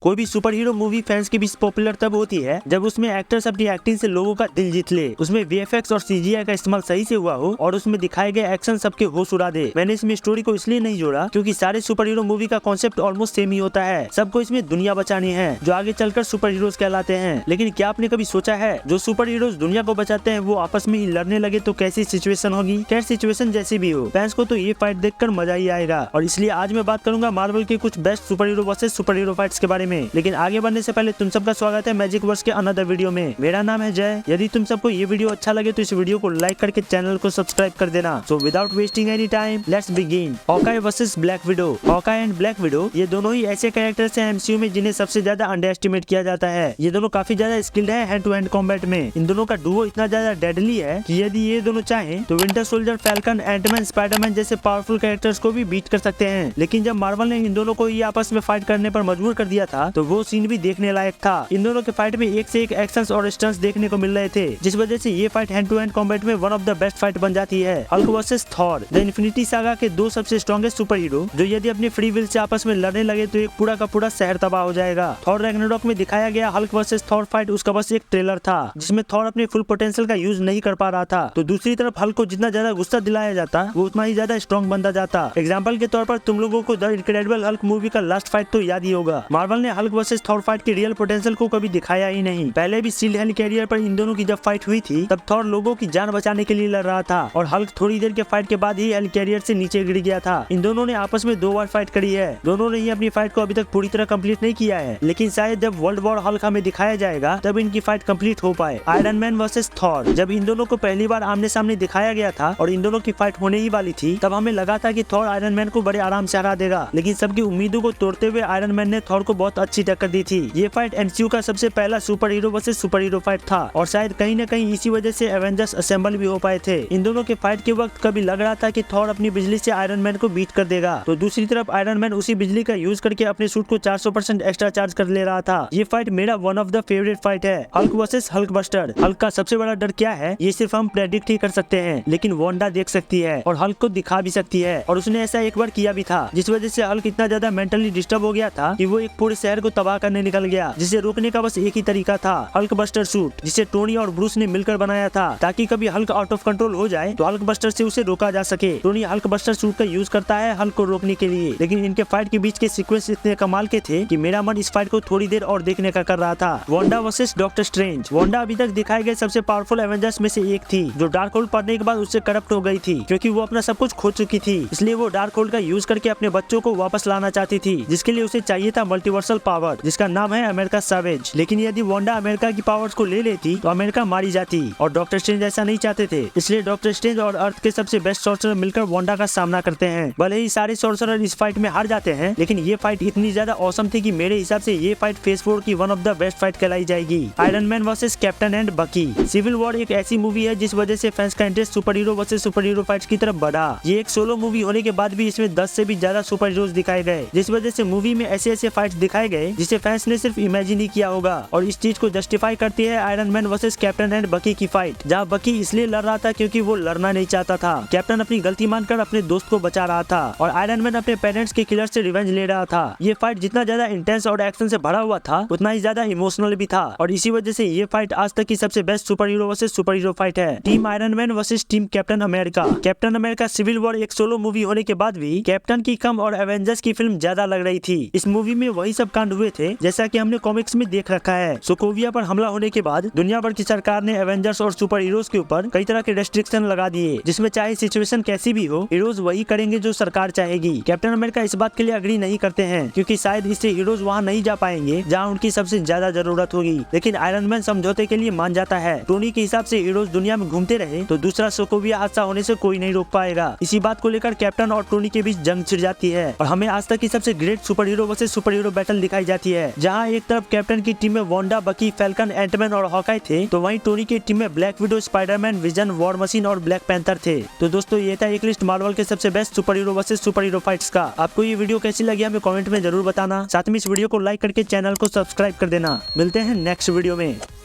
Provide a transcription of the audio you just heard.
कोई भी super hero movie fans के बीच पॉपुलर तब होती है जब उसमें एक्टर्स अपनी एक्टिंग से लोगों का दिल जीत ले, उसमें वीएफएक्स और सीजीआई का इस्तेमाल सही से हुआ हो और उसमें दिखाए गए एक्शन सबके होश उड़ा दे। मैंने इसमें स्टोरी को इसलिए नहीं जोड़ा क्योंकि सारे सुपर हीरो मूवी का कॉन्सेप्ट ऑलमोस्ट सेम ही होता है। सबको इसमें दुनिया बचानी है जो आगे चलकर सुपर हीरोज कहलाते हैं। लेकिन क्या आपने कभी सोचा है जो सुपर हीरोज दुनिया को बचाते हैं वो आपस में ही लड़ने लगे तो कैसी सिचुएशन होगी। खैर सिचुएशन जैसी भी हो, फैंस को तो ये फाइट देखकर मजा ही आएगा और इसलिए आज मैं बात करूंगा मार्वल के कुछ best superhero versus super hero fights के बारे में। लेकिन आगे बढ़ने से पहले तुम सबका स्वागत है मैजिक वर्स के अनदर वीडियो में। मेरा नाम है जय। यदि तुम सबको ये वीडियो अच्छा लगे तो इस वीडियो को लाइक करके चैनल को सब्सक्राइब कर देना। So without wasting any time let's begin. Hawkeye versus black window. Hawkeye and black window ये दोनों ही ऐसे कैरेक्टर्स हैं एमसीयू में जिन्हें सबसे ज्यादा अंडर एस्टिमेट किया जाता है। ये दोनों काफी ज्यादा स्किल्ड है हैंड टू हैंड कॉम्बैट में। इन दोनों का डुओ इतना ज्यादा डेडली है कि यदि ये दोनों चाहें तो Winter Soldier, Falcon, Antman, Spiderman जैसे पावरफुल कैरेक्टर्स को भी बीट कर सकते हैं। लेकिन जब मार्वल ने इन दोनों को ही आपस में फाइट करने पर मजबूर कर दिया था तो वो सीन भी देखने लायक था। इन दोनों के फाइट में एक से एक एक्शंस और स्टंट्स देखने को मिल रहे थे जिस वजह से ये fight hand to hand combat में one of the best fight बन जाती है। Hulk versus Thor, the Infinity Saga के दो सबसे स्ट्रॉन्गेस्ट सुपर हीरो जो यदि अपने फ्री विल से आपस में लड़ने लगे तो एक पूरा का पूरा शहर तबाह हो जाएगा। थॉर रैग्नारोक में दिखाया गया हल्क वर्सेस थॉर फाइट उसका बस एक ट्रेलर था जिसमें थॉर अपने फुल पोटेंशियल का यूज नहीं कर पा रहा था, तो दूसरी तरफ हल्क को जितना ज्यादा गुस्सा दिलाया जाता वो उतना ही ज्यादा स्ट्रॉन्ग बनता जाता। एग्जाम्पल के तौर पर तुम लोगों को द इनक्रेडिबल हल्क मूवी का लास्ट फाइट तो याद ही होगा। मार्वल ने हल्क वर्सेस थॉर फाइट के रियल पोटेंशियल को कभी दिखाया ही नहीं। पहले भी शील्ड हेलिकैरियर पर इन दोनों की जब फाइट हुई थी तब थॉर लोगों की जान बचाने के लिए लड़ रहा था और हल्क थोड़ी देर के फाइट के बाद ही हेलिकैरियर से नीचे गिर गया था। इन दोनों ने आपस में 2 बार फाइट करी है। दोनों ने ही अपनी फाइट को अभी तक पूरी तरह कंप्लीट नहीं किया है, लेकिन शायद जब वर्ल्ड वॉर हल्क हमें दिखाया जाएगा तब इनकी फाइट कंप्लीट हो पाए। आयरन मैन वर्सेस थॉर, जब इन दोनों को पहली बार आमने सामने दिखाया गया था और इन दोनों की फाइट होने ही वाली थी तब हमें लगा था कि थॉर आयरन मैन को बड़े आराम से हरा देगा, लेकिन सबकी उम्मीदों को तोड़ते हुए आयरन मैन ने थॉर को बहुत अच्छी टक्कर दी थी। ये फाइट एमसीयू का सबसे पहला super hero versus superhero fight था और शायद कहीं न कहीं इसी वजह से एवेंजर्स असेंबल भी हो पाए थे। इन दोनों के फाइट के वक्त कभी लग रहा था कि थॉर अपनी बिजली से आयरन मैन को बीट कर देगा तो दूसरी तरफ आयरन मैन उसी बिजली का यूज करके अपने सूट को 400% एक्स्ट्रा चार्ज कर ले रहा था। ये फाइट मेरा one of the favourite fight है। Hulk versus Hulkbuster. Hulk का सबसे बड़ा डर क्या है ये सिर्फ हम प्रेडिक्ट ही कर सकते हैं, लेकिन वांडा देख सकती है और हल्क को दिखा भी सकती है और उसने ऐसा एक बार किया भी था जिस वजह से हल्क इतना ज्यादा मेंटली डिस्टर्ब हो गया था कि वो एक पूरे शहर को तबाह करने निकल गया, जिसे रोकने का बस एक ही तरीका था, हल्क बस्टर सूट, जिसे टोनी और ब्रूस ने मिलकर बनाया था ताकि कभी हल्क आउट ऑफ कंट्रोल हो जाए तो हल्क बस्टर से उसे रोका जा सके। टोनी हल्क बस्टर सूट का यूज करता है हल्क को रोकने के लिए, लेकिन इनके फाइट के बीच के सीक्वेंस इतने कमाल के थे कि मेरा मन इस फाइट को थोड़ी देर और देखने का कर रहा था। Wanda versus doctor strange. Wanda अभी तक दिखाए गए सबसे पावरफुल एवेंजर्स में से एक थी जो डार्क होल्ड पढ़ने के बाद उससे करप्ट हो गई थी क्योंकि वो अपना सब कुछ खो चुकी थी, इसलिए वो डार्क होल्ड का यूज करके अपने बच्चों को वापस लाना चाहती थी, जिसके लिए उसे चाहिए था मल्टीवर्सल पावर जिसका नाम है अमेरिका सैवेज। लेकिन यदि वांडा अमेरिका की पावर्स को ले लेती तो अमेरिका मारी जाती और डॉक्टर स्ट्रेंज ऐसा नहीं चाहते थे, इसलिए डॉक्टर स्ट्रेंज और अर्थ के सबसे बेस्ट सॉर्सरर मिलकर वांडा का सामना करते हैं। भले ही सारे सॉर्सरर इस फाइट में हार जाते हैं, लेकिन ये फाइट इतनी ज्यादा औसम थी कि मेरे हिसाब से ये फाइट फेज 4 की one of the best fight कहलाई जाएगी। Iron Man versus captain and बकी। सिविल वॉर एक ऐसी मूवी है जिस वजह से फैंस का interest super hero versus super hero fights की तरफ बढ़ा। ये एक सोलो मूवी होने के बाद भी इसमें 10 से भी ज्यादा सुपर हीरोज दिखाए गए, जिस वजह से मूवी में ऐसे ऐसे फाइट्स दिखाए गए जिसे फैंस ने सिर्फ इमेजिन ही किया होगा और इस चीज को जस्टिफाई करती है iron Man versus captain and बकी की फाइट, जहाँ बकी इसलिए लड़ रहा था क्योंकि वो लड़ना नहीं चाहता था। कैप्टन अपनी गलती मानकर अपने दोस्त को बचा रहा था और आयरन मैन अपने पेरेंट्स के किलर से रिवेंज ले रहा था। ये फाइट जितना ज्यादा इंटेंस और एक्शन से भरा हुआ था उतना ही ज्यादा इमोशनल भी था और इसी वजह से ये फाइट आज तक की सबसे best superhero versus superhero fight है। Team Iron Man versus team Captain America. Captain America Civil War एक सोलो मूवी होने के बाद भी कैप्टन की कम और एवेंजर्स की फिल्म ज्यादा लग रही थी। इस मूवी में वही सब कांड हुए थे जैसा कि हमने कॉमिक्स में देख रखा है। सोकोविया पर हमला होने के बाद दुनिया भर की सरकार ने एवेंजर्स और सुपर हीरोज के ऊपर कई तरह के रेस्ट्रिक्शन लगा दिए, जिसमें चाहे सिचुएशन कैसी भी हो हीरोज वही करेंगे जो सरकार चाहेगी। कैप्टन अमेरिका इस बात के लिए अग्री नहीं करते हैं क्योंकि शायद इससे हीरोज वहाँ नहीं जा पाएंगे जहाँ उनकी सबसे ज्यादा जरूरत होगी, लेकिन आयरन मैन समझौते के लिए मान जाता है। टोनी के हिसाब से हीरोज दुनिया में घूमते रहे तो दूसरा सोकोविया हादसा होने से कोई नहीं रोक पाएगा। इसी बात को लेकर कैप्टन और टोनी के बीच जंग छिड़ जाती है और हमें आज तक की सबसे great super hero versus super hero battle दिखाई जाती है, जहाँ एक तरफ कैप्टन की टीम में वांडा, बकी, फैल्कन, एंटमैन और हॉकाई थे तो वहीं टोनी की टीम में black window, Spiderman, vision, war machine और ब्लैक पैंथर थे। तो दोस्तों ये था एक लिस्ट मार्वल के सबसे best superhero versus super hero fights का। आपको ये वीडियो कैसी लगी हमें कमेंट में जरूर बताना, साथ में इस वीडियो को लाइक करके चैनल को सब्सक्राइब कर देना। मिलते हैं नेक्स्ट वीडियो में।